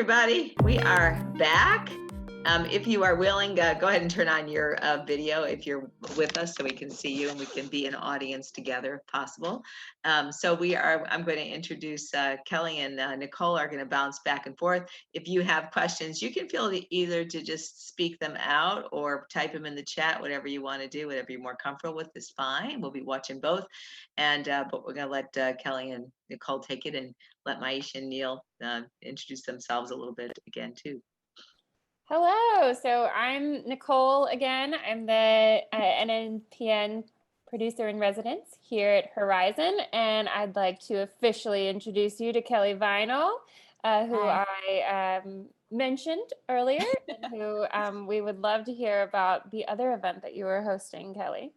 everybody. We are back. If you are willing, go ahead and turn on your video if you're with us so we can see you and we can be an audience together if possible. I'm going to introduce Kellie and Nichole are going to bounce back and forth. If you have questions, you can feel either to just speak them out or type them in the chat, whatever you want to do, whatever you're more comfortable with is fine. We'll be watching both. But we're going to let Kellie and Nichole take it and let Myesha and Neil introduce themselves a little bit again too. Hello, so I'm Nichole again. I'm the NNPN producer in residence here at Horizon, and I'd like to officially introduce you to Kellie Vinal, who I mentioned earlier, and who we would love to hear about the other event that you were hosting, Kellie.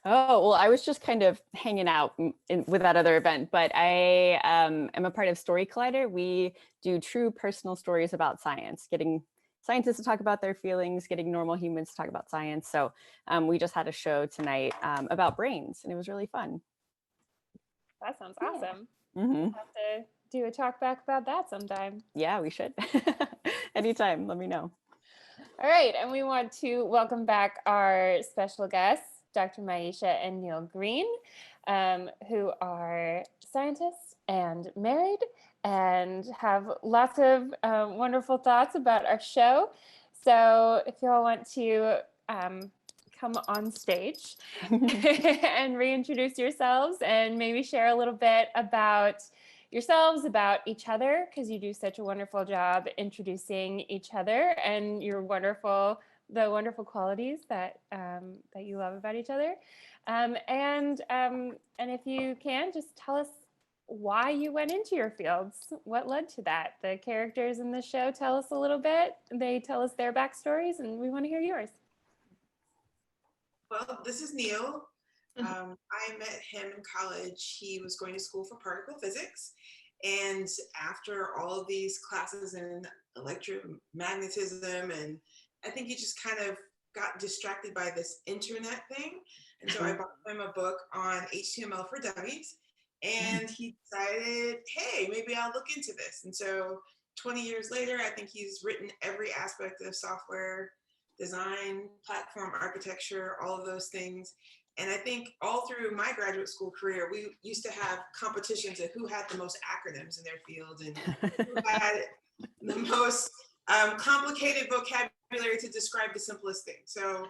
Oh, well, I was just kind of hanging out with that other event, but I am a part of Story Collider. We do true personal stories about science, getting scientists to talk about their feelings, getting normal humans to talk about science. So we just had a show tonight about brains, and it was really fun. That sounds awesome. Yeah. Mm-hmm. We'll have to do a talk back about that sometime. Yeah, we should. Anytime, let me know. All right, and we want to welcome back our special guests, Dr. Myesha and Neil Green, who are scientists and married and have lots of wonderful thoughts about our show. So if you all want to come on stage and reintroduce yourselves and maybe share a little bit about yourselves, about each other, because you do such a wonderful job introducing each other and the wonderful qualities that that you love about each other. And if you can, just tell us why you went into your fields, what led to that. The characters in the show tell us a little bit. They tell us their backstories, and we want to hear yours. Well, this is Neil. I met him in college. He was going to school for particle physics. And after all of these classes in electromagnetism, and I think he just kind of got distracted by this internet thing. And so I bought him a book on HTML for dummies. And he decided, hey, maybe I'll look into this. And so 20 years later, I think he's written every aspect of software design, platform architecture, all of those things. And I think all through my graduate school career, we used to have competitions of who had the most acronyms in their field and who had the most complicated vocabulary to describe the simplest thing. So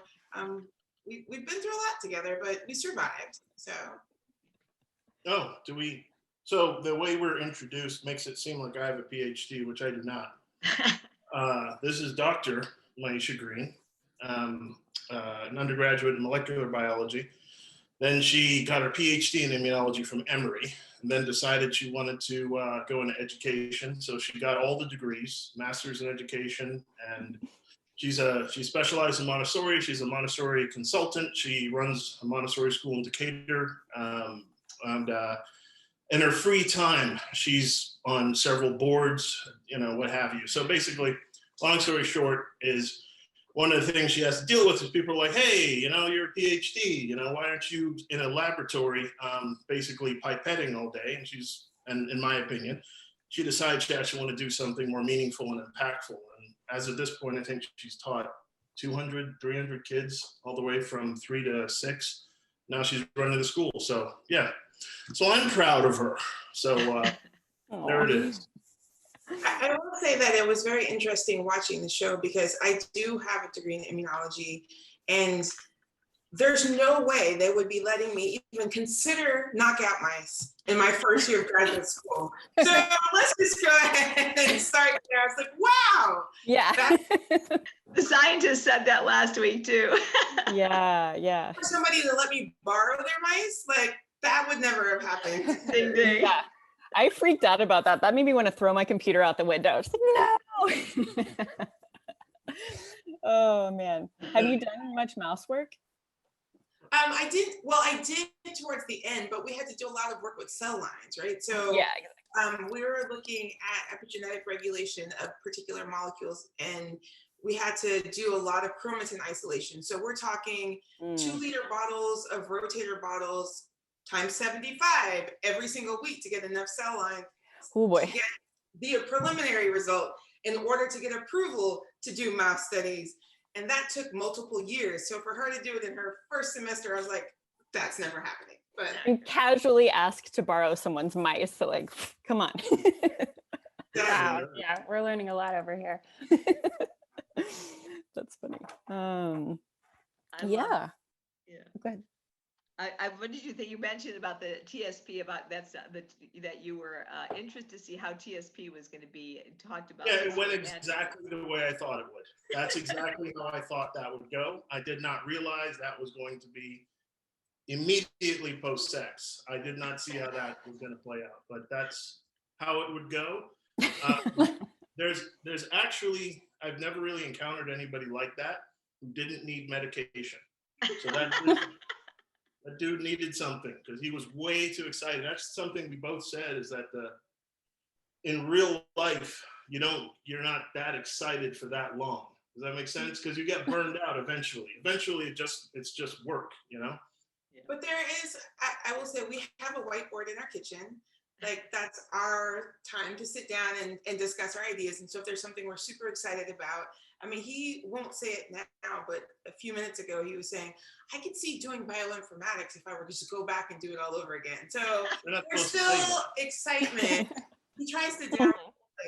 we've been through a lot together, but we survived. So. Oh, so the way we're introduced makes it seem like I have a PhD, which I do not. This is Dr. Myesha Green, an undergraduate in molecular biology. Then she got her PhD in immunology from Emory, and then decided she wanted to go into education. So she got all the degrees, master's in education, and she specialized in Montessori. She's a Montessori consultant. She runs a Montessori school in Decatur. And in her free time, she's on several boards, what have you. So basically, long story short, is one of the things she has to deal with is people are like, hey, you're a PhD, why aren't you in a laboratory basically pipetting all day? And in my opinion, she decided she actually wanted to do something more meaningful and impactful. And as of this point, I think she's taught 200, 300 kids all the way from 3 to 6. Now she's running the school. So yeah, so I'm proud of her. So there it is. I will say that it was very interesting watching the show because I do have a degree in immunology, and there's no way they would be letting me even consider knockout mice in my first year of graduate school. So let's just go ahead and start there. I was like, wow. Yeah. The scientist said that last week too. Yeah. For somebody to let me borrow their mice, like that would never have happened. Ding, ding. Yeah. I freaked out about that. That made me want to throw my computer out the window. I was like, no. Oh man. Have you done much mouse work? I did towards the end, but we had to do a lot of work with cell lines, right? So yeah, we were looking at epigenetic regulation of particular molecules, and we had to do a lot of chromatin isolation. So we're talking 2-liter bottles of rotator bottles times 75 every single week to get enough cell lines oh boy. to get the preliminary result. in order to get approval to do mouse studies. And that took multiple years. So for her to do it in her first semester, I was like, that's never happening. But And casually asked to borrow someone's mice. So like, come on. Wow. Yeah, we're learning a lot over here. That's funny. I love- Yeah. Yeah. Go ahead. What did you think? You mentioned about the TSP, about that you were interested to see how TSP was going to be talked about. Yeah, it went exactly the way I thought it would. That's exactly how I thought that would go. I did not realize that was going to be immediately post-sex. I did not see how that was going to play out, but that's how it would go. There's actually, I've never really encountered anybody like that who didn't need medication. So that dude needed something because he was way too excited. That's something we both said, is that in real life, you're not that excited for that long. Does that make sense? Because you get burned out eventually. Eventually, it's just work, But there is, I will say, we have a whiteboard in our kitchen. Like, that's our time to sit down and discuss our ideas. And so if there's something we're super excited about, I mean, he won't say it now, but a few minutes ago, he was saying, I could see doing bioinformatics if I were to just go back and do it all over again. So there's still excitement. He tries to downplay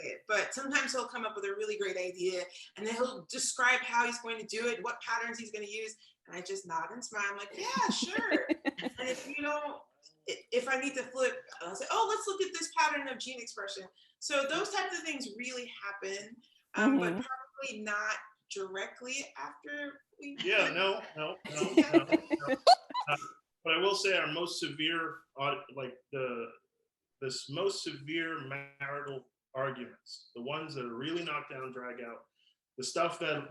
it, but sometimes he'll come up with a really great idea, and then he'll describe how he's going to do it, what patterns he's going to use. And I just nod and smile. I'm like, yeah, sure. And if I need to flip, I'll say, oh, let's look at this pattern of gene expression. So those types of things really happen, but probably not directly after we. Yeah, no. But I will say our most severe, this most severe marital arguments, the ones that are really knock down, drag out, the stuff that,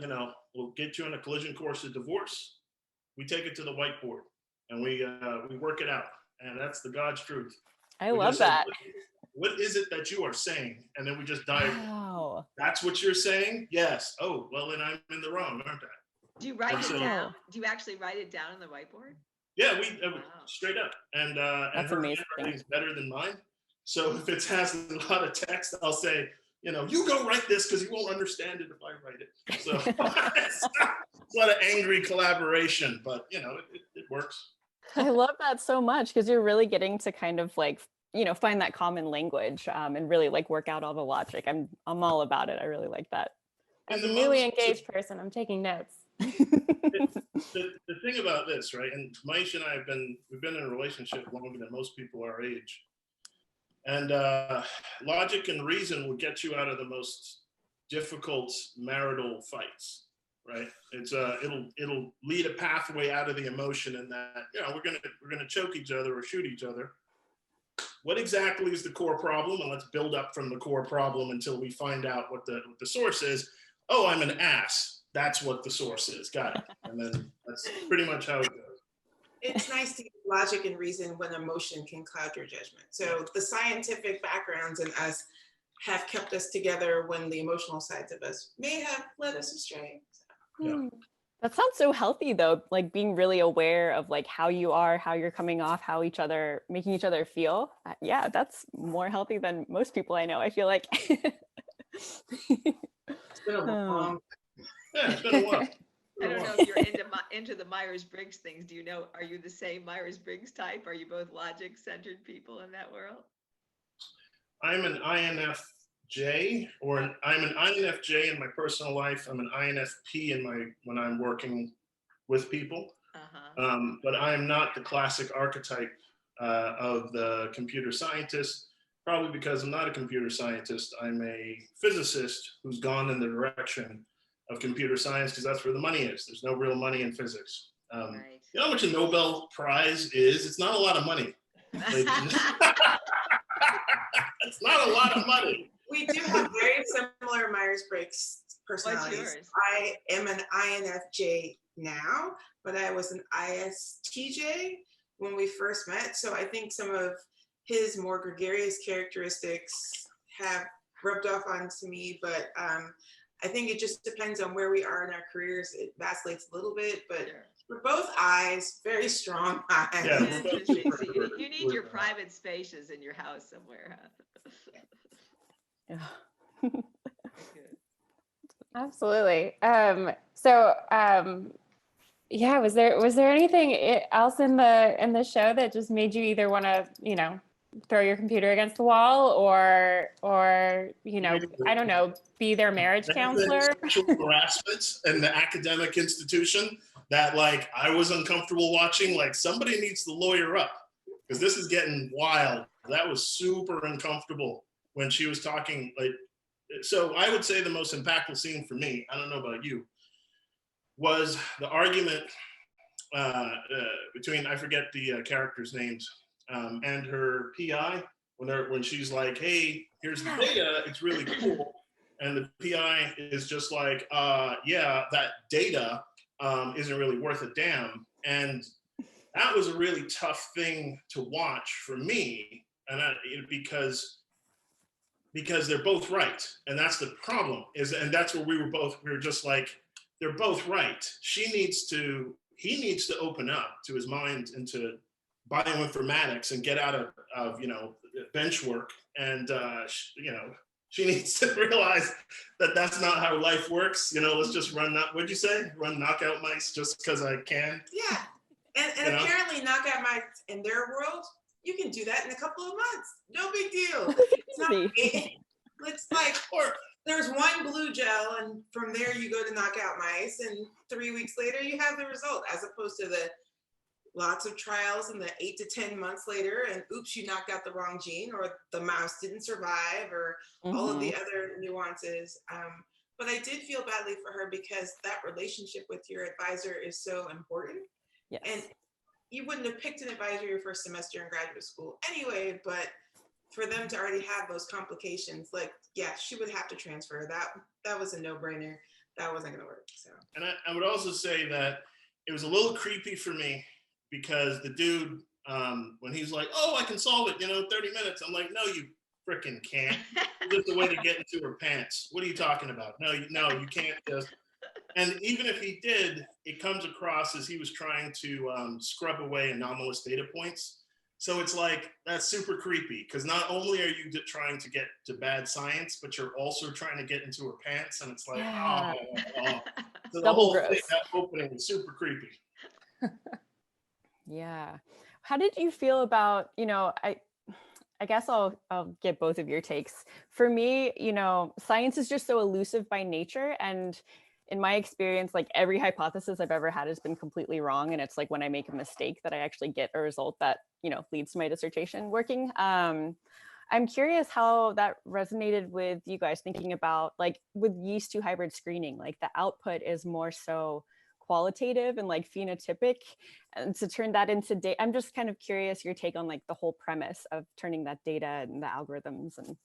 will get you in a collision course of divorce, we take it to the whiteboard and we work it out. And that's the God's truth. I love that. What is it that you are saying? And then we just dive. Wow. That's what you're saying? Yes. Oh, well, then I'm in the wrong, aren't I? Do you write it down? Do you actually write it down on the whiteboard? Yeah, we straight up. And That's her amazing. handwriting's better than mine. So if it has a lot of text, I'll say, you go write this because you won't understand it if I write it. So it's a lot of angry collaboration, but it works. I love that so much, because you're really getting to kind of find that common language and really work out all the logic. I'm all about it. I really like that. As a newly engaged person, I'm taking notes. The thing about this, right? And Myesha and I we've been in a relationship longer than most people our age. And logic and reason will get you out of the most difficult marital fights, right? It's it'll lead a pathway out of the emotion, and that we're gonna choke each other or shoot each other. What exactly is the core problem? And let's build up from the core problem until we find out what the source is. Oh, I'm an ass. That's what the source is. Got it. And then that's pretty much how it goes. It's nice to get logic and reason when emotion can cloud your judgment. So the scientific backgrounds in us have kept us together when the emotional sides of us may have led us astray. Yeah. That sounds so healthy, though, being really aware of how you are, how you're coming off, how making each other feel. Yeah, that's more healthy than most people I know, I feel like. It's been a long. Yeah, it's been a while. I don't know if you're into the Myers-Briggs things. Are you the same Myers-Briggs type? Are you both logic-centered people in that world? I'm an INFJ, I'm an INFJ in my personal life. I'm an INFP when I'm working with people. But I am not the classic archetype of the computer scientist, probably because I'm not a computer scientist. I'm a physicist who's gone in the direction of computer science because that's where the money is. There's no real money in physics. Right. You know how much a Nobel Prize is? It's not a lot of money. It's not a lot of money. We do have very similar Myers-Briggs personalities. What's yours? I am an INFJ now, but I was an ISTJ when we first met. So I think some of his more gregarious characteristics have rubbed off onto me, but I think it just depends on where we are in our careers. It vacillates a little bit, but we're both I's, very strong I's. Yeah. You need your private spaces in your house somewhere. Huh? Yeah. Absolutely. Yeah, was there anything else in the show that just made you either want to, throw your computer against the wall or I don't know, be their marriage counselor? Sexual harassment in the academic institution that like I was uncomfortable watching. Like somebody needs to lawyer up because this is getting wild. That was super uncomfortable when she was talking. Like, so I would say the most impactful scene for me, I don't know about you, was the argument between, I forget the characters' names, and her PI when she's like, hey, here's the data, it's really cool. And the PI is just like, yeah, that data isn't really worth a damn. And that was a really tough thing to watch for me, and because they're both right, and that's the problem. And that's where we were just like, they're both right. He needs to open up to his mind into bioinformatics and get out of bench work, and she needs to realize that that's not how life works. Let's just run knockout mice just because I can. Yeah, and apparently knockout mice in their world, you can do that in a couple of months. No big deal. It's like, or there's one blue gel, and from there you go to knockout mice, and 3 weeks later you have the result, as opposed to the lots of trials and the 8 to 10 months later, and oops, you knocked out the wrong gene, or the mouse didn't survive, or all of the other nuances. But I did feel badly for her because that relationship with your advisor is so important. Yes. And you wouldn't have picked an advisor your first semester in graduate school anyway, but for them to already have those complications, like, yeah, she would have to transfer. That was a no-brainer. That wasn't going to work. So. And I would also say that it was a little creepy for me because the dude, when he's like, oh, I can solve it, 30 minutes. I'm like, no, you freaking can't. It's just a way to get into her pants. What are you talking about? No, you can't just. And even if he did, it comes across as he was trying to scrub away anomalous data points. So it's like, that's super creepy because not only are you trying to get to bad science, but you're also trying to get into her pants. And it's like, Yeah. oh. So the Double whole gross. thing, that opening is super creepy. Yeah. How did you feel about, I guess I'll get both of your takes. For me, science is just so elusive by nature. And in my experience, like every hypothesis I've ever had has been completely wrong. And it's like when I make a mistake that I actually get a result that, leads to my dissertation working. I'm curious how that resonated with you guys thinking about like with yeast 2 hybrid screening, like the output is more so qualitative and like phenotypic, and to turn that into data. I'm just kind of curious your take on like the whole premise of turning that data and the algorithms and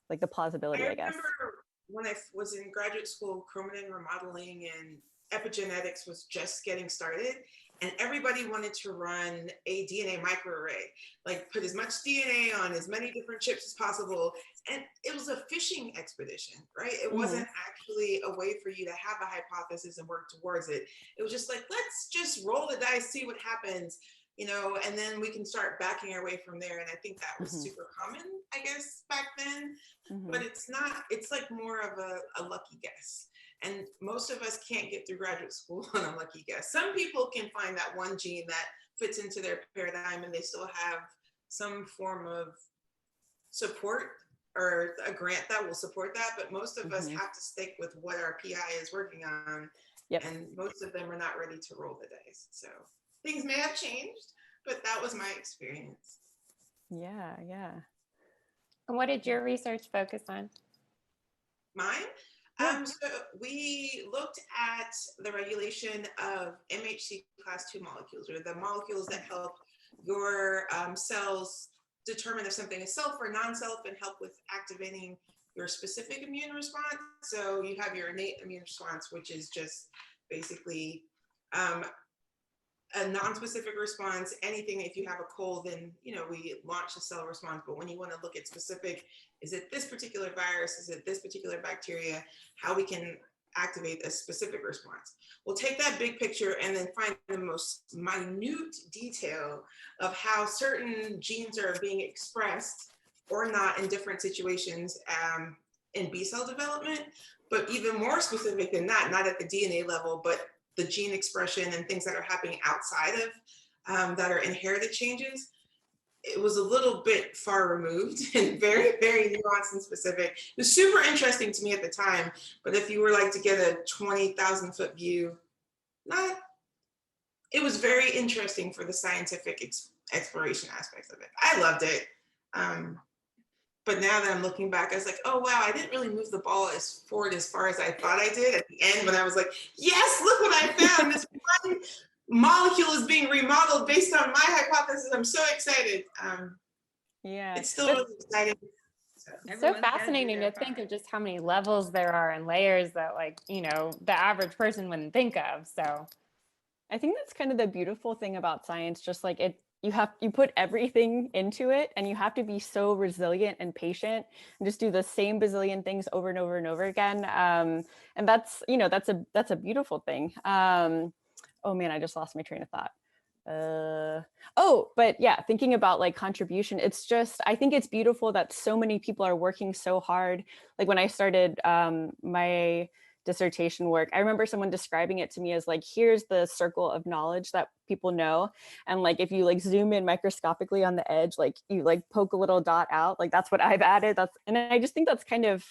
like the plausibility, I guess. Remember when I was in graduate school, chromatin remodeling and epigenetics was just getting started, and everybody wanted to run a DNA microarray, like put as much DNA on as many different chips as possible. And it was a fishing expedition, right? It wasn't actually a way for you to have a hypothesis and work towards it. It was just like, let's just roll the dice, see what happens, and then we can start backing our way from there. And I think that was super common, I guess, back then. But it's not, it's like more of a lucky guess. And most of us can't get through graduate school on a lucky guess. Some people can find that one gene that fits into their paradigm and they still have some form of support or a grant that will support that. But most of us have to stick with what our PI is working on. Yep. And most of them are not ready to roll the dice. So things may have changed, but that was my experience. Yeah. And what did your research focus on? Mine? Yeah. So we looked at the regulation of MHC class 2 molecules, or the molecules that help your cells determine if something is self or non-self and help with activating your specific immune response. So you have your innate immune response, which is just basically a non-specific response. Anything, if you have a cold, then we launch a cell response. But when you want to look at specific, is it this particular virus? Is it this particular bacteria? How we can activate a specific response. We'll take that big picture and then find the most minute detail of how certain genes are being expressed or not in different situations in B cell development. but even more specific than that, not at the DNA level, but the gene expression and things that are happening outside of that are inherited changes, it was a little bit far removed and very, very nuanced and specific. It was super interesting to me at the time, but if you were like to get a 20,000 foot view, it was very interesting for the scientific exploration aspects of it. I loved it. But now that I'm looking back, I was like, oh, wow, I didn't really move the ball forward as far as I thought I did at the end when I was like, yes, look what I found. This one molecule is being remodeled based on my hypothesis. I'm so excited. Yeah. It's still really exciting. So Everyone's gotta do fascinating their to think part. of just how many levels there are and layers that, like, you know, the average person wouldn't think of. So I think that's kind of the beautiful thing about science, just like you put everything into it, and you have to be so resilient and patient and just do the same bazillion things over and over and over again. And that's, you know, that's a beautiful thing. Oh man, I just lost my train of thought. But yeah, thinking about like contribution, it's just, I think it's beautiful that so many people are working so hard. Like when I started my dissertation work, I remember someone describing it to me as like, here's the circle of knowledge that people know, and like if you like zoom in microscopically on the edge, like you like poke a little dot out, like that's what I've added. And I just think that's kind of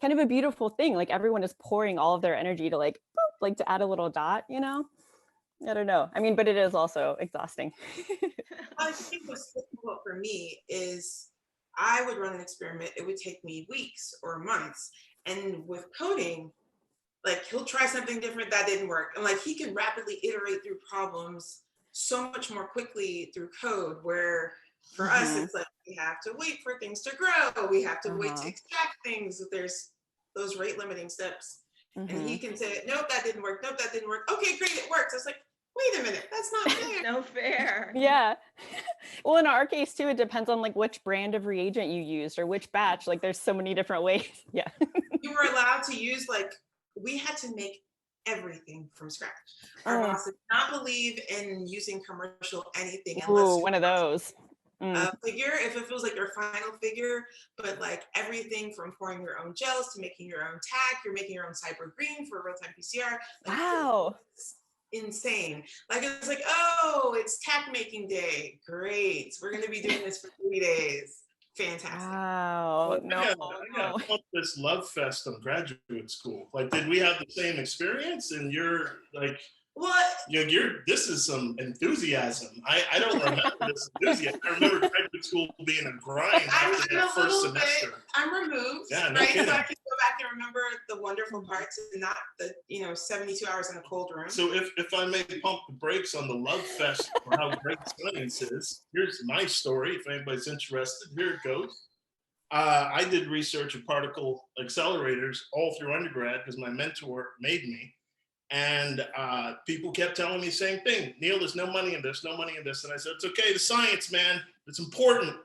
a beautiful thing. Like everyone is pouring all of their energy to like boop, like to add a little dot, you know. I don't know. I mean, but it is also exhausting. I think what's difficult for me is I would run an experiment. It would take me weeks or months. And with coding, like he'll try something different that didn't work. And like he can rapidly iterate through problems so much more quickly through code, where for us, it's like we have to wait for things to grow. We have to wait to extract things. There's those rate limiting steps. And he can say, nope, that didn't work. Nope, that didn't work. Okay, great, it works. It's like, wait a minute, that's not fair. No fair. Yeah. Well, in our case too, it depends on like which brand of reagent you used or which batch. Like there's so many different ways. Yeah. You were allowed to use, like, we had to make everything from scratch. Our boss did not believe in using commercial anything unless one of those. Figure, if it feels like your final figure, but like everything from pouring your own gels to making your own tack, you're making your own cyber green for real-time PCR. Like, wow. Insane. Like it's like, oh, it's tack making day. Great. We're gonna be doing this for 3 days. Fantastic. Wow. Well, I got this love fest on graduate school. Like, did we have the same experience? And you're like, what? This is some enthusiasm. I don't remember this enthusiasm. I remember graduate school being a grind after that first semester. I'm removed. Yeah, no right? kidding. So I can go back and remember the wonderful parts and not the 72 hours in a cold room. So if I may pump the brakes on the love fest for how great science is, here's my story. If anybody's interested, here it goes. I did research in particle accelerators all through undergrad because my mentor made me. And people kept telling me the same thing. Neil, there's no money in this, no money in this. And I said, it's okay, the science, man. It's important.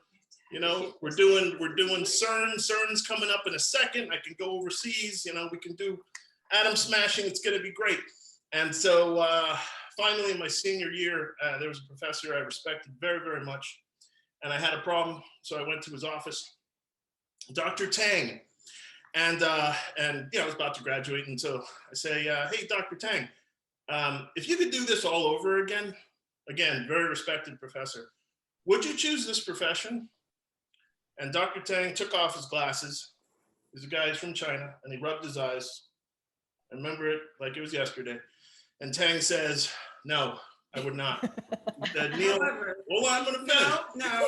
You know, we're doing CERN. CERN's coming up in a second. I can go overseas. You know, we can do atom smashing. It's going to be great. And so finally, in my senior year, there was a professor I respected very, very much. And I had a problem. So I went to his office, Dr. Tang. And I was about to graduate, and so I say, hey, Dr. Tang, if you could do this all over again, very respected professor, would you choose this profession? And Dr. Tang took off his glasses. He's a guy from China, and he rubbed his eyes. I remember it like it was yesterday. And Tang says, no, I would not. He said, Neil, hold on, I'm going to finish. No.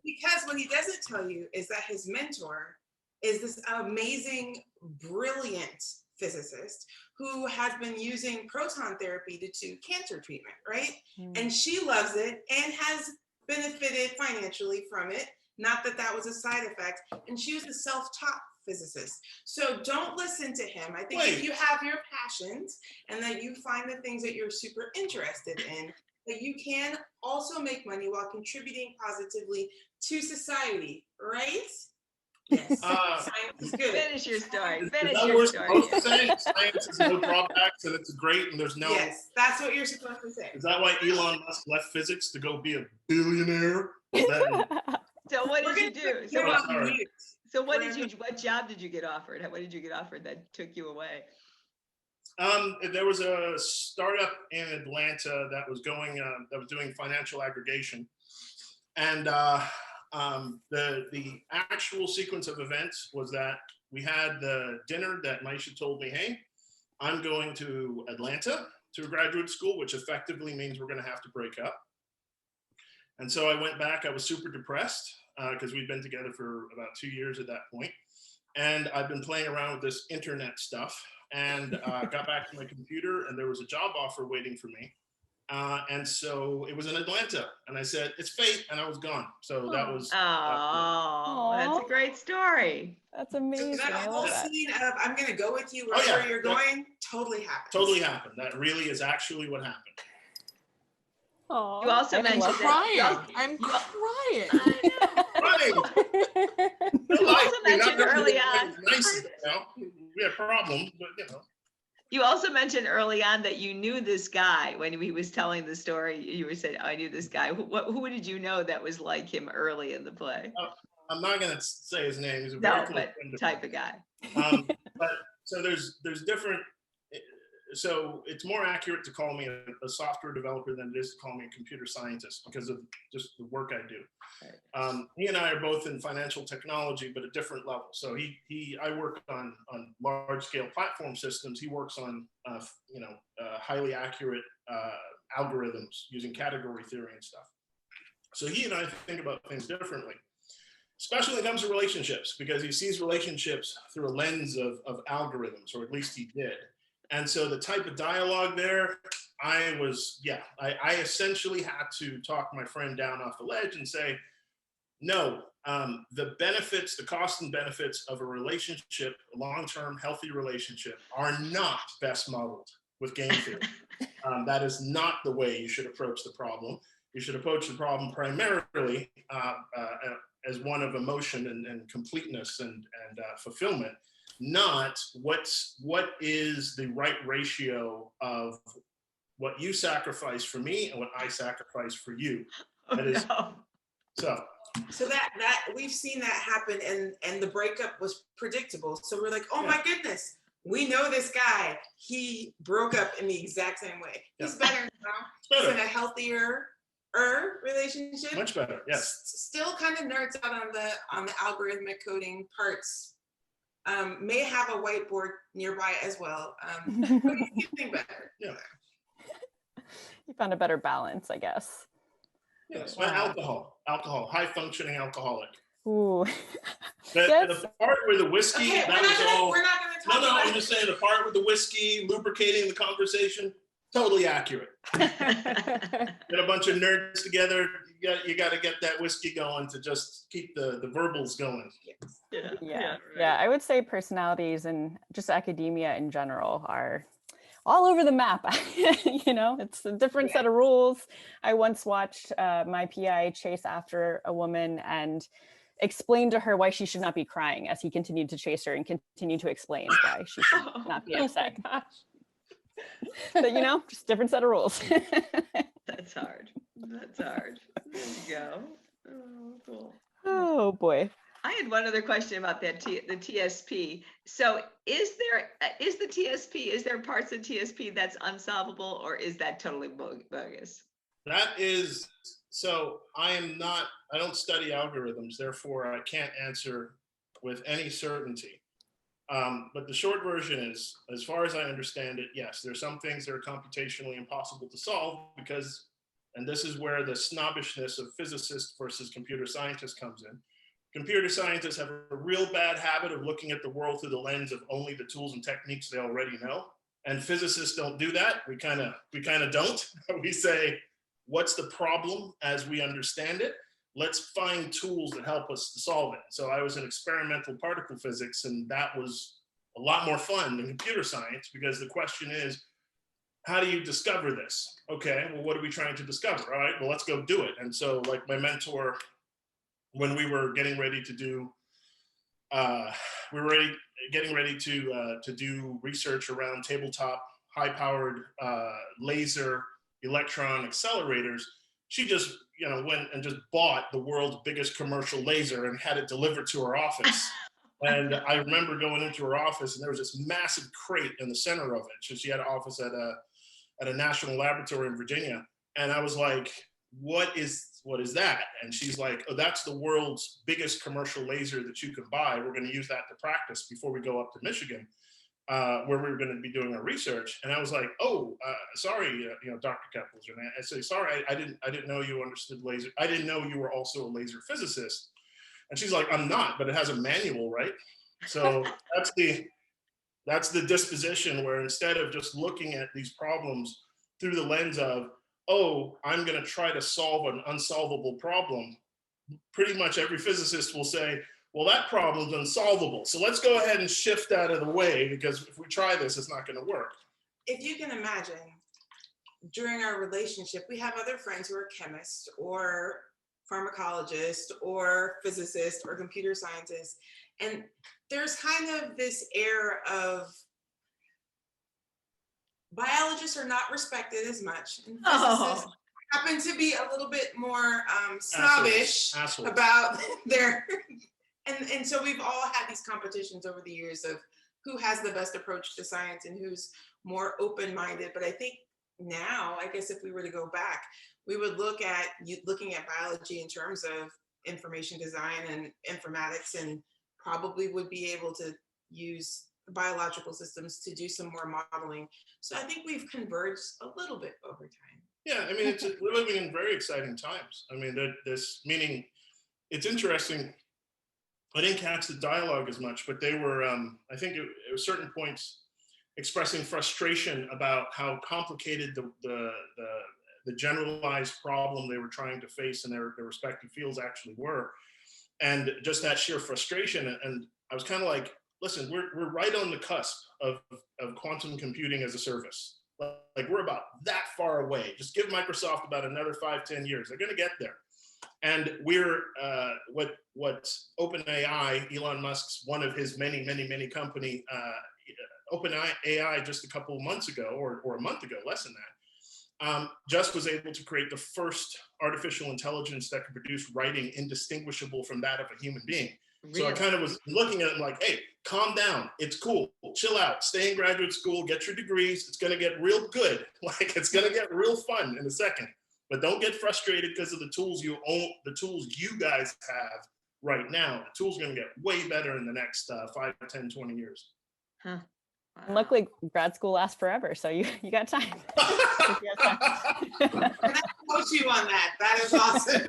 Because what he doesn't tell you is that his mentor is this amazing, brilliant physicist who has been using proton therapy to do cancer treatment, right? And she loves it and has benefited financially from it. Not that that was a side effect. And she was a self-taught physicist. So don't listen to him. I think if you have your passions and that you find the things that you're super interested in, that you can also make money while contributing positively to society, right? Yes. Science is good. Finish your story. Science has no drawbacks and it's great and there's no. Yes, that's what you're supposed to say. Is that why Elon Musk left physics to go be a billionaire? So what did you do? So what job did you get offered? What did you get offered that took you away? There was a startup in Atlanta that was doing financial aggregation, and the actual sequence of events was that we had the dinner that Myesha told me, hey, I'm going to Atlanta to a graduate school, which effectively means we're going to have to break up. And so I went back. I was super depressed because we'd been together for about 2 years at that point. And I've been playing around with this internet stuff and got back to my computer, and there was a job offer waiting for me. And so it was in Atlanta, and I said, it's fate, and I was gone. So that was. Oh, that's a great story. That's amazing. So that I whole love that. scene of I'm going to go with you wherever you're going totally happened. Totally happened. That really is actually what happened. Aww, You also mentioned I'm crying. You also mentioned early on. Nice, we had problems, but You also mentioned early on that you knew this guy when he was telling the story. You were saying, oh, I knew this guy. Who did you know that was like him early in the play? I'm not going to say his name. He's a No, very but type of guy. But so there's different. So it's more accurate to call me a software developer than it is to call me a computer scientist because of just the work I do. Right. He and I are both in financial technology, but at different levels. So I work on large scale platform systems. He works on highly accurate algorithms using category theory and stuff. So he and I think about things differently, especially when it comes to relationships, because he sees relationships through a lens of algorithms, or at least he did. And so the type of dialogue there, I essentially had to talk my friend down off the ledge and say, no, the cost and benefits of a relationship, a long-term healthy relationship, are not best modeled with game theory. That is not the way you should approach the problem. You should approach the problem primarily as one of emotion and completeness and fulfillment, not what is the right ratio of what you sacrifice for me and what I sacrifice for you. So that we've seen that happen, and the breakup was predictable. So we're like, oh my goodness, we know this guy. He broke up in the exact same way. He's better now. He's in a healthier relationship. Much better, yes. Still kind of nerds out on the algorithmic coding parts. May have a whiteboard nearby as well. But he's getting better. Yeah. You found a better balance, I guess. Yes, alcohol, high functioning alcoholic. Ooh. The part where the whiskey, we're not gonna talk about I'm just saying the part with the whiskey lubricating the conversation, totally accurate. Get a bunch of nerds together, you got to get that whiskey going to just keep the verbals going. Yeah, I would say personalities and just academia in general are all over the map. It's a different set of rules. I once watched my PI chase after a woman and explain to her why she should not be crying as he continued to chase her and continue to explain why she should not be upset. Oh my gosh. But just different set of rules. That's hard. There you go. Oh, cool. Oh boy. I had one other question about that the TSP. So is there parts of TSP that's unsolvable, or is that totally bogus? That is, so I don't study algorithms, therefore I can't answer with any certainty. But the short version is, as far as I understand it, yes, there's some things that are computationally impossible to solve because, and this is where the snobbishness of physicists versus computer scientists comes in. Computer scientists have a real bad habit of looking at the world through the lens of only the tools and techniques they already know. And physicists don't do that. We kind of don't. We say, what's the problem as we understand it? Let's find tools that help us to solve it. So I was in experimental particle physics, and that was a lot more fun than computer science because the question is, how do you discover this? Okay, well, what are we trying to discover? All right, well, let's go do it. And so like my mentor, when we were getting ready to do, to do research around tabletop high-powered laser electron accelerators, she just, went and just bought the world's biggest commercial laser and had it delivered to her office. And I remember going into her office, and there was this massive crate in the center of it. So she had an office at a national laboratory in Virginia. And I was like, what is that? And she's like, oh, that's the world's biggest commercial laser that you can buy. We're going to use that to practice before we go up to Michigan, where we were going to be doing our research. And I was like, oh, sorry, Dr. Keppels. And I said, sorry, I didn't know you understood laser. I didn't know you were also a laser physicist. And she's like, I'm not, but it has a manual, right? So that's the disposition, where instead of just looking at these problems through the lens of, oh, I'm going to try to solve an unsolvable problem, pretty much every physicist will say, well, that problem's unsolvable. So let's go ahead and shift out of the way, because if we try this, it's not going to work. If you can imagine, during our relationship, we have other friends who are chemists or pharmacologists or physicists or computer scientists. And there's kind of this air of biologists are not respected as much. And physicists happen to be a little bit more snobbish Assholes. about their, and so we've all had these competitions over the years of who has the best approach to science and who's more open-minded. But I think now, I guess if we were to go back, we would look at looking at biology in terms of information design and informatics, and probably would be able to use biological systems to do some more modeling. So I think we've converged a little bit over time. Yeah, I mean, we're living in very exciting times. I mean, meaning it's interesting. I didn't catch the dialogue as much, but they were, I think at certain points, expressing frustration about how complicated the generalized problem they were trying to face in their respective fields actually were. And just that sheer frustration. And I was kind of like, listen, we're right on the cusp of quantum computing as a service. Like, we're about that far away. Just give Microsoft about another 5-10 years. They're going to get there. And we're what OpenAI, Elon Musk's one of his many company, OpenAI just a couple of months ago, or a month ago, less than that, just was able to create the first artificial intelligence that could produce writing indistinguishable from that of a human being. Really? So I kind of was looking at it like, hey, calm down. It's cool. Chill out. Stay in graduate school. Get your degrees. It's going to get real good. Like, it's going to get real fun in a second. But don't get frustrated because of the tools you own, the tools you guys have right now. The tools are going to get way better in the next 5, 10, 20 years. Huh. Wow. And luckily, grad school lasts forever, so you got time. Can I coach you on that? That is awesome.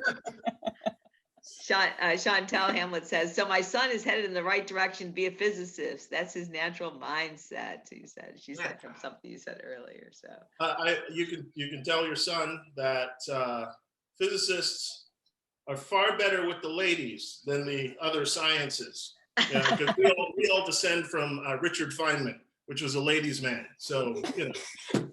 Chantel Hamlet says, so my son is headed in the right direction to be a physicist. That's his natural mindset, she said from something you said earlier. So you can tell your son that physicists are far better with the ladies than the other sciences. Because we all descend from Richard Feynman, which was a ladies' man. So,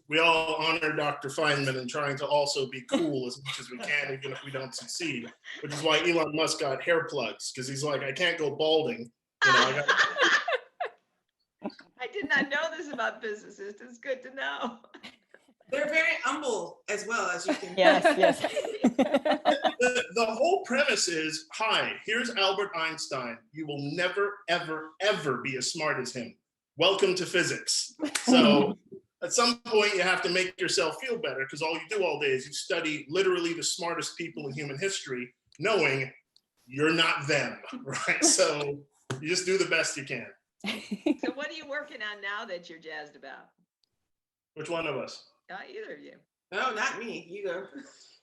we all honor Dr. Feynman and trying to also be cool as much as we can, even if we don't succeed, which is why Elon Musk got hair plugs, because he's like, I can't go balding. I did not know this about physicists. It's good to know. They're very humble as well, as you can. Yes. The whole premise is, hi, here's Albert Einstein. You will never, ever, ever be as smart as him. Welcome to physics. So at some point you have to make yourself feel better, because all you do all day is you study literally the smartest people in human history, knowing you're not them, right? So you just do the best you can. So what are you working on now that you're jazzed about? Which one of us? Not either of you. No, not me. You go.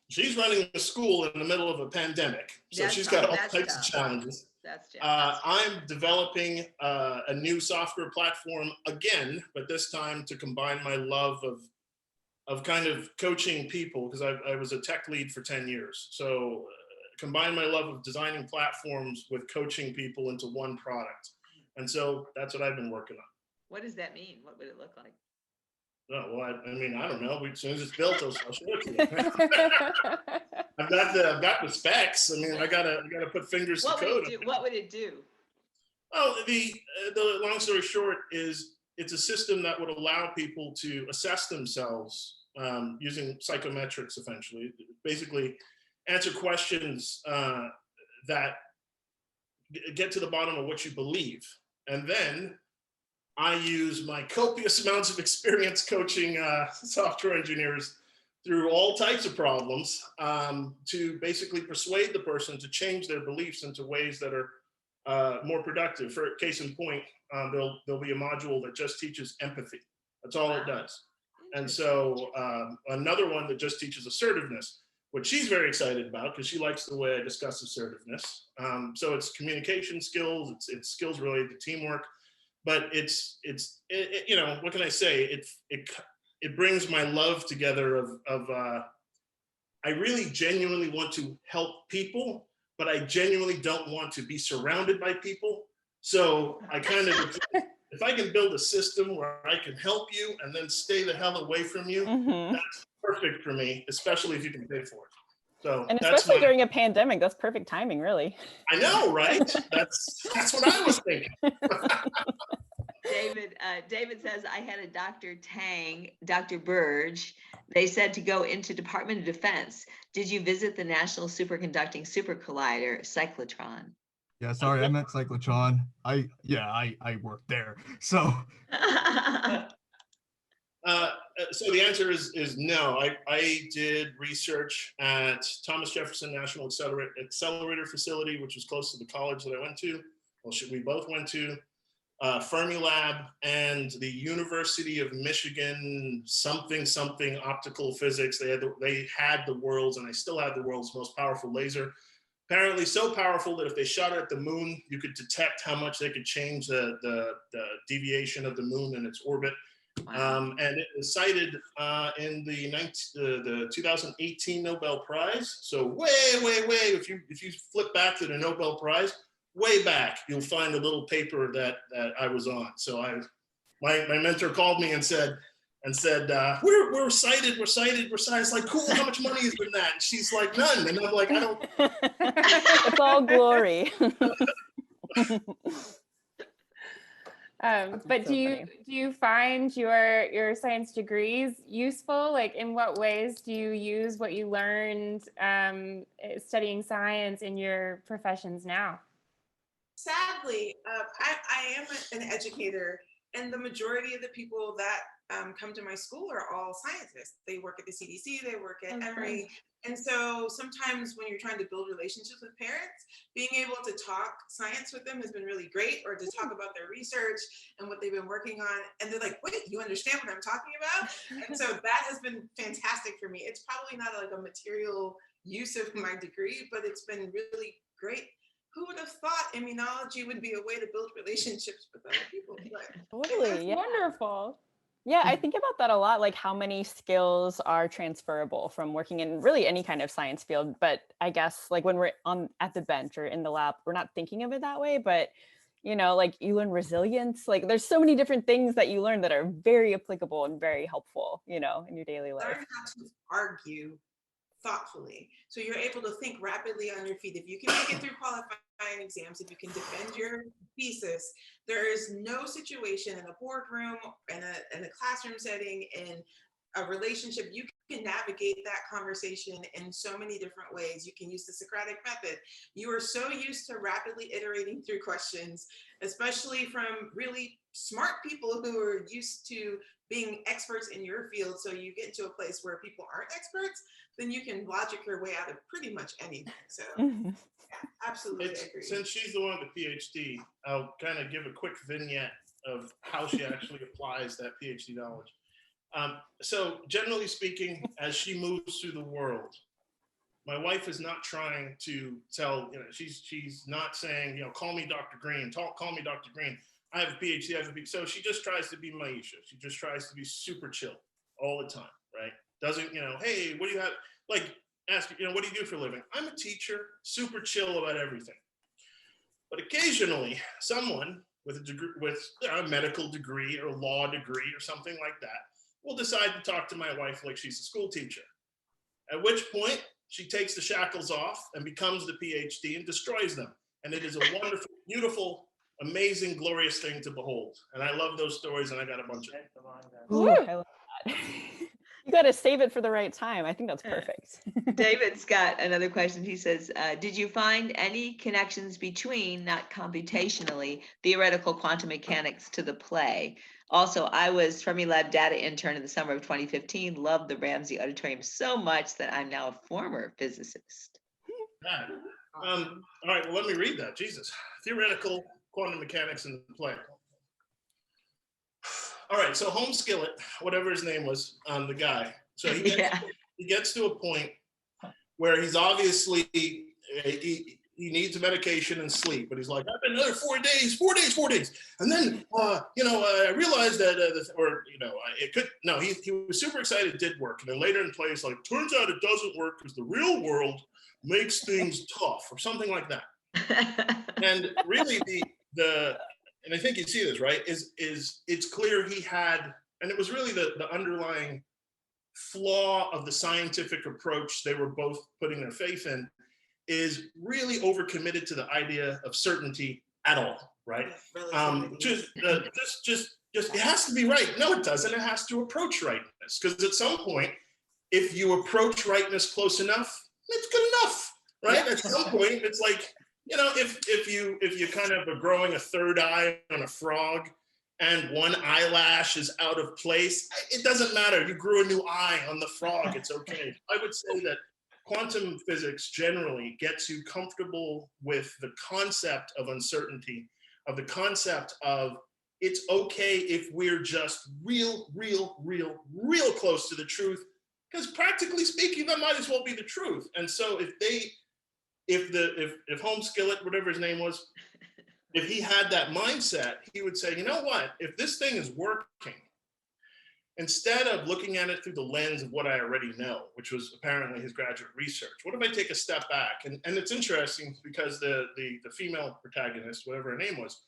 She's running a school in the middle of a pandemic. So she's got all types of challenges. That's I'm developing a new software platform again, but this time to combine my love of kind of coaching people, because I was a tech lead for 10 years. So combine my love of designing platforms with coaching people into one product. And so that's what I've been working on. What does that mean? What would it look like? Oh, well, I mean, I don't know. As soon as it's built, I'll show it to you. I've got the specs. I mean, I gotta put fingers to code. What would it do? Oh, the long story short is it's a system that would allow people to assess themselves using psychometrics, essentially. Basically, answer questions that get to the bottom of what you believe. And then I use my copious amounts of experience coaching software engineers through all types of problems to basically persuade the person to change their beliefs into ways that are more productive. For case in point, there'll be a module that just teaches empathy. That's all it does. And so another one that just teaches assertiveness, which she's very excited about because she likes the way I discuss assertiveness. So it's communication skills, it's skills related to teamwork, but it's you know, what can I say? It brings my love together of I really genuinely want to help people, but I genuinely don't want to be surrounded by people. So I kind of, if I can build a system where I can help you and then stay the hell away from you, that's perfect for me, especially if you can pay for it. So and especially during a pandemic, that's perfect timing, really. I know, right? That's what I was thinking. David says, I had a Dr. Burge. They said to go into Department of Defense. Did you visit the National Superconducting Super Collider, cyclotron? Yeah, sorry, I meant cyclotron. I worked there. So so the answer is no. I did research at Thomas Jefferson National Accelerator Facility, which was close to the college that I went to. Well, we both went to. Fermilab and the University of Michigan something optical physics. They had the world's, and they still have the world's most powerful laser. Apparently so powerful that if they shot it at the moon, you could detect how much they could change the deviation of the moon and its orbit. Wow. And it was cited in the 2018 Nobel Prize. So way, if you flip back to the Nobel Prize, way back, you'll find a little paper that I was on. So my mentor called me and said, we're cited. It's like, cool, how much money is in that? And she's like, none. And I'm like, I don't. It's all glory. But do you find your science degrees useful? Like, in what ways do you use what you learned studying science in your professions now? Sadly, I am an educator, and the majority of the people that come to my school are all scientists. They work at the CDC, they work at Emory. And so sometimes when you're trying to build relationships with parents, being able to talk science with them has been really great, or to talk about their research and what they've been working on. And they're like, wait, you understand what I'm talking about? And so that has been fantastic for me. It's probably not like a material use of my degree, but it's been really great. Who would have thought immunology would be a way to build relationships with other people? Totally, yeah. Wonderful. Yeah, I think about that a lot, like how many skills are transferable from working in really any kind of science field. But I guess like when we're at the bench or in the lab, we're not thinking of it that way. But, you know, like you learn resilience, like there's so many different things that you learn that are very applicable and very helpful, you know, in your daily life. Learn how to argue thoughtfully. So you're able to think rapidly on your feet. If you can make it through qualifying exams, if you can defend your thesis, there is no situation in a boardroom, in a classroom setting, in a relationship, you can navigate that conversation in so many different ways. You can use the Socratic method. You are so used to rapidly iterating through questions, especially from really smart people who are used to being experts in your field. So you get to a place where people aren't experts, then you can logic your way out of pretty much anything. So yeah, absolutely agree. Since she's the one with the PhD, I'll kind of give a quick vignette of how she actually applies that PhD knowledge. So generally speaking, as she moves through the world, my wife is not trying to tell, you know, she's not saying, you know, call me Dr. Green, call me Dr. Green. I have a PhD, So she just tries to be Myesha. She just tries to be super chill all the time, right? Doesn't, you know, hey, what do you have? Like, ask, you know, what do you do for a living? I'm a teacher, super chill about everything. But occasionally, someone with a degree, with a medical degree or law degree or something like that, will decide to talk to my wife like she's a school teacher. At which point, she takes the shackles off and becomes the PhD and destroys them. And it is a wonderful, beautiful, amazing, glorious thing to behold. And I love those stories, and I got a bunch of them. Ooh, I love that. You got to save it for the right time. I think that's perfect. David's got another question. He says, did you find any connections between, not computationally, theoretical quantum mechanics to the play? Also, I was Fermilab data intern in the summer of 2015, loved the Ramsey Auditorium so much that I'm now a former physicist. Yeah. All right, well, let me read that. Jesus. Theoretical quantum mechanics in the play. All right, so Holmes Skillet, whatever his name was, the guy. So he gets to a point where he's obviously, he needs a medication and sleep, but he's like, I've been another 4 days. And then, I realized that, he was super excited it did work. And then later in play, it's like, turns out it doesn't work because the real world makes things tough or something like that. And really and I think you see this, right, is it's clear he had, and it was really the underlying flaw of the scientific approach they were both putting their faith in, is really overcommitted to the idea of certainty at all, right? Just it has to be right. No, it doesn't. It has to approach rightness, because at some point, if you approach rightness close enough, it's good enough, right? At some point, it's like, if you kind of are growing a third eye on a frog and one eyelash is out of place, it doesn't matter. You grew a new eye on the frog. It's okay. I would say that quantum physics generally gets you comfortable with the concept of uncertainty, of the concept of it's okay if we're just real close to the truth, because practically speaking, that might as well be the truth. And so if Holmes Skillet, whatever his name was, if he had that mindset, he would say, you know what, if this thing is working, instead of looking at it through the lens of what I already know, which was apparently his graduate research, what if I take a step back? And it's interesting because the female protagonist, whatever her name was,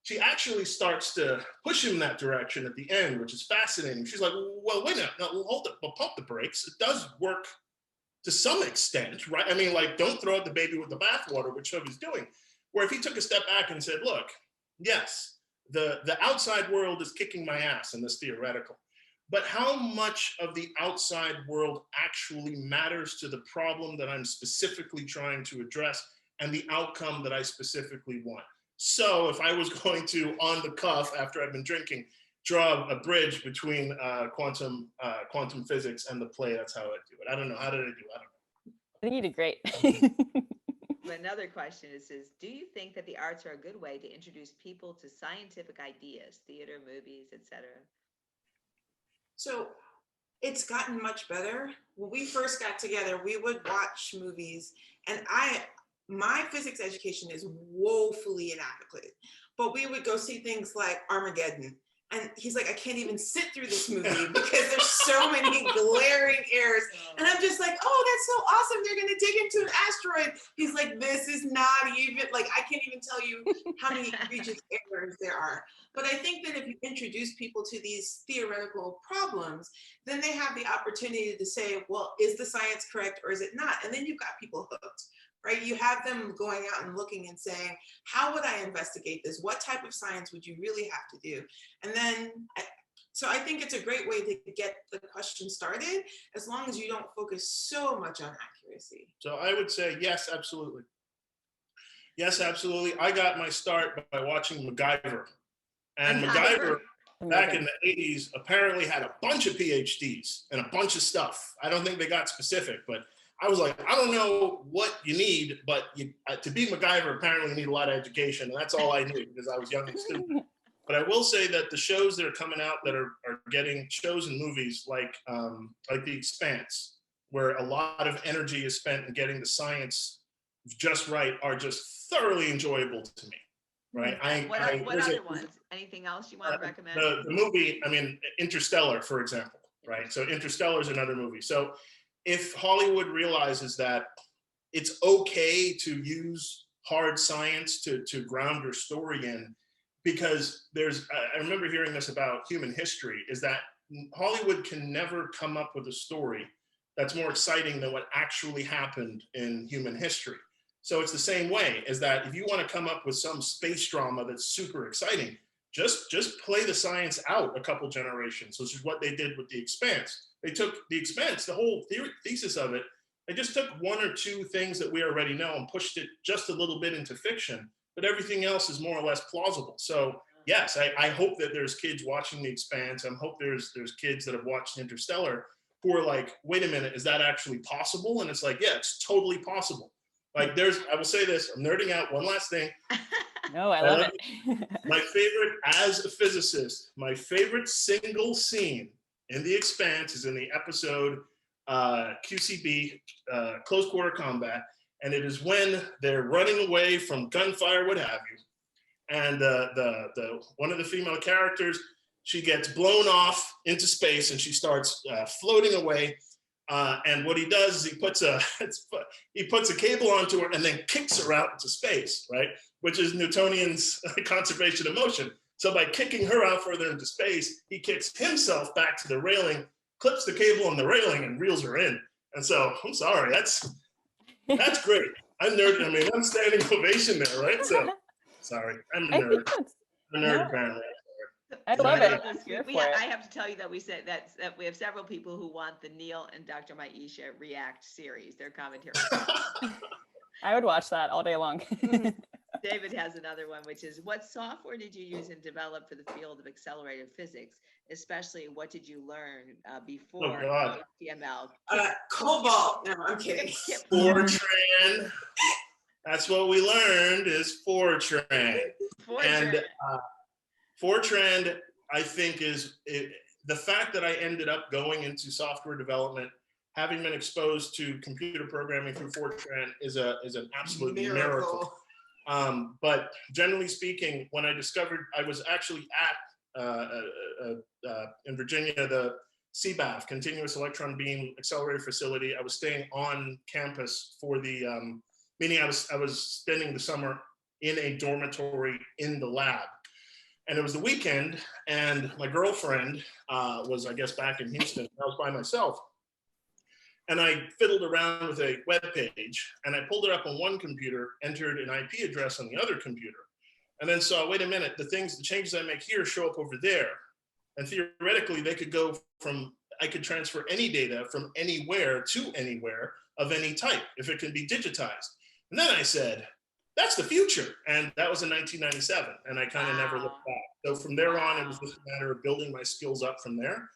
she actually starts to push him in that direction at the end, which is fascinating. She's like, well, wait a minute, no, hold it, we'll pump the brakes. It does work to some extent, right? I mean, like, don't throw out the baby with the bathwater, which he's doing. Where if he took a step back and said, look, yes, the outside world is kicking my ass in this theoretical, but how much of the outside world actually matters to the problem that I'm specifically trying to address and the outcome that I specifically want? So if I was going to, on the cuff, after I've been drinking, draw a bridge between quantum physics and the play, that's how I do it. I don't know. How did I do? I don't know. I think you did great. Another question is, do you think that the arts are a good way to introduce people to scientific ideas, theater, movies, etc.? So it's gotten much better. When we first got together, we would watch movies, and my physics education is woefully inadequate, but we would go see things like Armageddon. And he's like, I can't even sit through this movie because there's so many glaring errors. And I'm just like, oh, that's so awesome. They're going to dig into an asteroid. He's like, this is not even, like, I can't even tell you how many egregious errors there are. But I think that if you introduce people to these theoretical problems, then they have the opportunity to say, well, is the science correct or is it not? And then you've got people hooked. Right? You have them going out and looking and saying, how would I investigate this? What type of science would you really have to do? And then, so I think it's a great way to get the question started, as long as you don't focus so much on accuracy. So I would say, yes, absolutely. Yes, absolutely. I got my start by watching MacGyver. And MacGyver, back in the 80s, apparently had a bunch of PhDs and a bunch of stuff. I don't think they got specific, but I was like, I don't know what you need, but to be MacGyver, apparently you need a lot of education. And that's all I knew because I was young and stupid. But I will say that the shows that are coming out that are getting shows and movies like The Expanse, where a lot of energy is spent in getting the science just right, are just thoroughly enjoyable to me. Right? What other ones? Anything else you want to recommend? The movie, I mean, Interstellar, for example, right? So Interstellar is another movie. So if Hollywood realizes that it's okay to use hard science to ground your story in, because I remember hearing this about human history, is that Hollywood can never come up with a story that's more exciting than what actually happened in human history. So it's the same way, is that if you want to come up with some space drama that's super exciting, just play the science out a couple generations, which is what they did with The Expanse. They took The Expanse, the whole thesis of it, they just took one or two things that we already know and pushed it just a little bit into fiction, but everything else is more or less plausible. So yes, I hope that there's kids watching The Expanse. I hope there's kids that have watched Interstellar who are like, wait a minute, is that actually possible? And it's like, yeah, it's totally possible. Like I will say this, I'm nerding out, one last thing. No, I love it. My favorite, as a physicist, my favorite single scene in The Expanse is in the episode QCB, Close Quarter Combat. And it is when they're running away from gunfire, what have you. And the one of the female characters, she gets blown off into space and she starts floating away. And what he does is he puts a cable onto her and then kicks her out into space, right? Which is Newtonian's conservation of motion. So by kicking her out further into space, he kicks himself back to the railing, clips the cable on the railing, and reels her in. And so I'm sorry, that's great. I'm nerd. I mean, I'm standing ovation there, right? So sorry, I'm a nerd. I'm a nerd apparently. I love it. I have to tell you that we said that we have several people who want the Neil and Dr. Myesha React series, their commentary. I would watch that all day long. David has another one, which is, what software did you use and develop for the field of accelerated physics? Especially, what did you learn before HTML? Cobalt. No, I'm kidding. Fortran. That's what we learned is Fortran. And Fortran, I think, is the fact that I ended up going into software development, having been exposed to computer programming through Fortran is an absolute miracle. But generally speaking, when I discovered, I was actually at in Virginia, the CBAF, Continuous Electron Beam Accelerator Facility. I was staying on campus for the meaning I was spending the summer in a dormitory in the lab. And it was the weekend, and my girlfriend was, I guess, back in Houston. I was by myself. And I fiddled around with a web page, and I pulled it up on one computer, entered an IP address on the other computer, and then saw, wait a minute, the changes I make here show up over there. And theoretically, they could go from, I could transfer any data from anywhere to anywhere of any type, if it can be digitized. And then I said, that's the future. And that was in 1997. And I kind of never looked back. So from there on, it was just a matter of building my skills up from there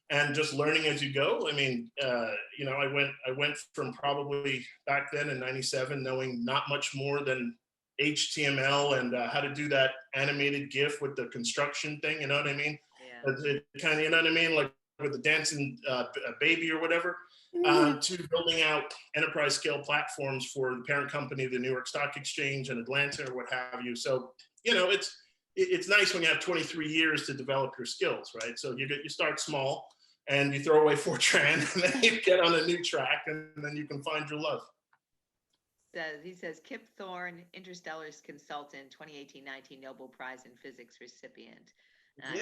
and just learning as you go. I mean, I went from probably back then in 97, knowing not much more than HTML and how to do that animated GIF with the construction thing. You know what I mean? Yeah. It kind of, you know what I mean? Like with the dancing baby or whatever. To building out enterprise scale platforms for the parent company, the New York Stock Exchange and Atlanta or what have you. So, you know, it's nice when you have 23 years to develop your skills, right? So you start small and you throw away Fortran and then you get on a new track and then you can find your love. He says, Kip Thorne, Interstellar's consultant, 2018-19 Nobel Prize in Physics recipient. And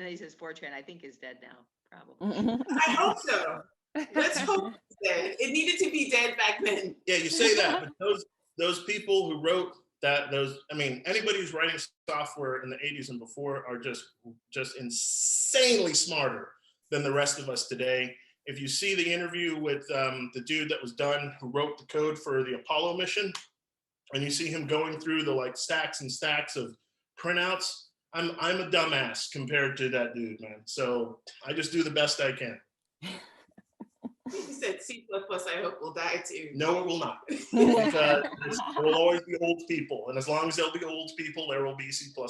he says Fortran, I think, is dead now, probably. I hope so. Let's hope it's dead. It needed to be dead back then. Yeah, you say that, but those people who wrote that, anybody who's writing software in the 80s and before are just insanely smarter than the rest of us today. If you see the interview with the dude that was done, who wrote the code for the Apollo mission, and you see him going through the stacks and stacks of printouts, I'm a dumbass compared to that dude, man. So I just do the best I can. You said C++, I hope will die too. No, it will not. Because there will always be old people. And as long as there'll be old people, there will be C++. Oh,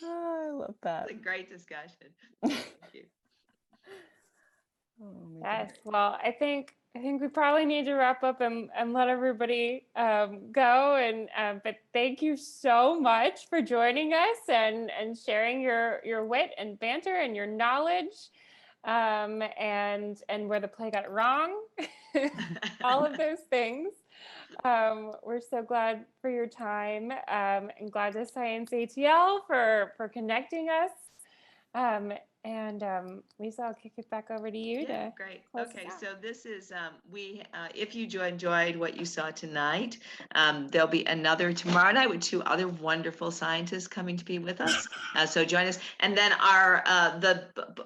I love that. It's a great discussion. Thank you. Yes, well, I think we probably need to wrap up and let everybody go. And but thank you so much for joining us and sharing your wit and banter and your knowledge. And where the play got wrong, all of those things. We're so glad for your time, and glad to Science ATL for connecting us. And Lisa, I'll kick it back over to you Yeah, to great. close us Okay, out. so this is if you enjoyed what you saw tonight, there'll be another tomorrow night with 2 other wonderful scientists coming to be with us. So join us. And then our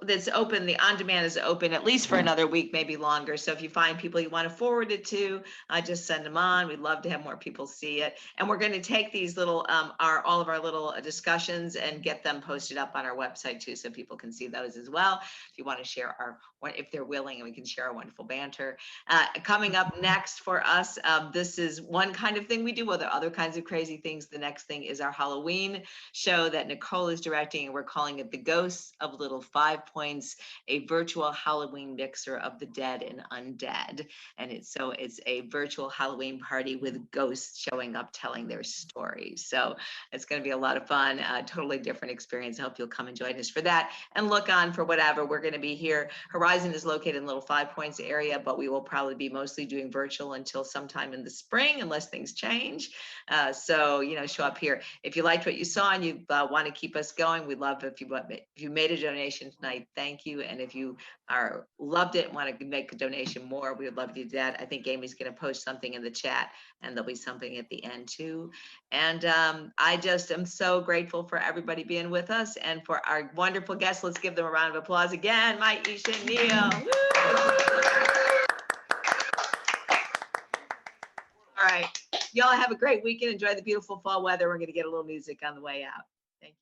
that's open, the on demand is open at least for another week, maybe longer. So if you find people you want to forward it to, just send them on. We'd love to have more people see it. And we're going to take these little all of our little discussions and get them posted up on our website too, so people can see those as well. If you want to share if they're willing, and we can share our wonderful banter. Coming up next for us, this is one kind of thing we do. Well, there are other kinds of crazy things. The next thing is our Halloween show that Nichole is directing, and we're calling it The Ghosts of Little 5 Points, a virtual Halloween mixer of the dead and undead. And it's a virtual Halloween party with ghosts showing up telling their stories. So it's going to be a lot of fun, totally different experience. I hope you'll come and join us for that, and look on for whatever. We're going to be here. Horizon is located in Little 5 Points area, but we will probably be mostly doing virtual until sometime in the spring, unless things change. So, show up here. If you liked what you saw and you want to keep us going, we'd love if you made a donation tonight, thank you. And if you loved it and want to make a donation more, we would love to do that. I think Amy's going to post something in the chat, and there'll be something at the end too. And I just am so grateful for everybody being with us, and for our wonderful guests. Let's give them a round of applause again. Myesha and Neil. All right. Y'all have a great weekend. Enjoy the beautiful fall weather. We're going to get a little music on the way out. Thank you.